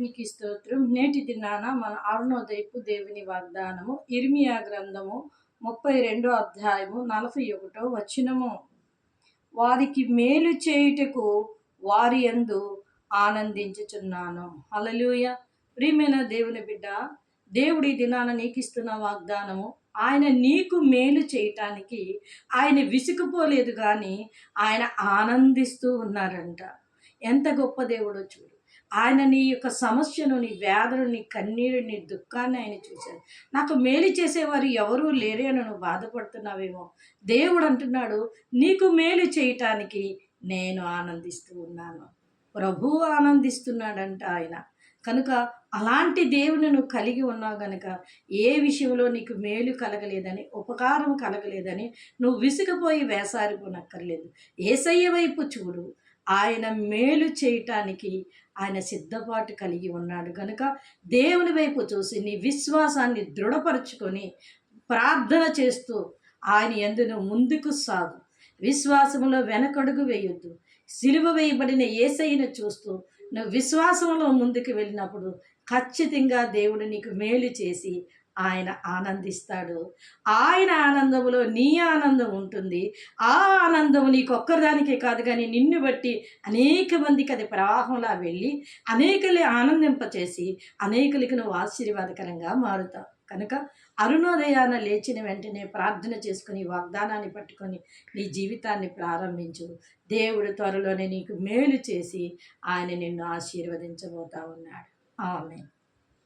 దేవునికి స్తోత్రం. నేటి దినాన మన అరుణోదయపు దేవుని వాగ్దానము ఇర్మియా గ్రంథము 32 అధ్యాయము 41 వచనము. వారికి మేలు చేయుటకు వారి యందు ఆనందించుచున్నాను. హల్లెలూయా. ప్రియమైన దేవుని బిడ్డ, దేవుడి దినాన నీకు ఇస్తున్న వాగ్దానము, ఆయన నీకు మేలు చేయటానికి ఆయన విసుగుపోలేదు, కానీ ఆయన ఆనందిస్తూ ఉన్నారంట. ఎంత గొప్ప దేవుడో చూడు. ఆయన నీ యొక్క సమస్యను, నీ వ్యాధులు, నీ కన్నీరు, నీ దుఃఖాన్ని ఆయన చూశాడు. నాకు మేలు చేసేవారు ఎవరూ లేరే అని నువ్వు బాధపడుతున్నావేమో. దేవుడు అంటున్నాడు, నీకు మేలు చేయటానికి నేను ఆనందిస్తూ ఉన్నాను. ప్రభువు ఆనందిస్తున్నాడంట ఆయన. కనుక అలాంటి దేవుని నువ్వు కలిగి ఉన్నావు గనుక ఏ విషయంలో నీకు మేలు కలగలేదని, ఉపకారం కలగలేదని నువ్వు విసిగిపోయి వేసారిపోనక్కర్లేదు. యేసయ్య వైపు చూడు. ఆయన మేలు చేయటానికి ఆయన సిద్ధపాటు కలిగి ఉన్నాడు కనుక దేవుని వైపు చూసి నీ విశ్వాసాన్ని దృఢపరుచుకొని ప్రార్థన చేస్తూ ఆయన యందు నువ్వు ముందుకు సాగు. విశ్వాసంలో వెనకడుగు వేయొద్దు. సిలువ వేయబడిన యేసయ్యను చూస్తూ నువ్వు విశ్వాసంలో ముందుకు వెళ్ళినప్పుడు ఖచ్చితంగా దేవుడు నీకు మేలు చేసి ఆయన ఆనందిస్తాడు. ఆయన ఆనందంలో నీ ఆనందం ఉంటుంది. ఆ ఆనందం నీకు ఒక్కరిదానికే కాదు, కానీ నిన్ను బట్టి అనేక మందికి అది ప్రవాహంలా వెళ్ళి అనేకలు ఆనందింపచేసి అనేకులకి నువ్వు ఆశీర్వాదకరంగా మారుతావు. కనుక అరుణోదయాన లేచిన వెంటనే ప్రార్థన చేసుకుని వాగ్దానాన్ని పట్టుకొని నీ జీవితాన్ని ప్రారంభించు. దేవుడు త్వరలోనే నీకు మేలు చేసి ఆయన నిన్ను ఆశీర్వదించబోతా ఉన్నాడు. ఆమేన్.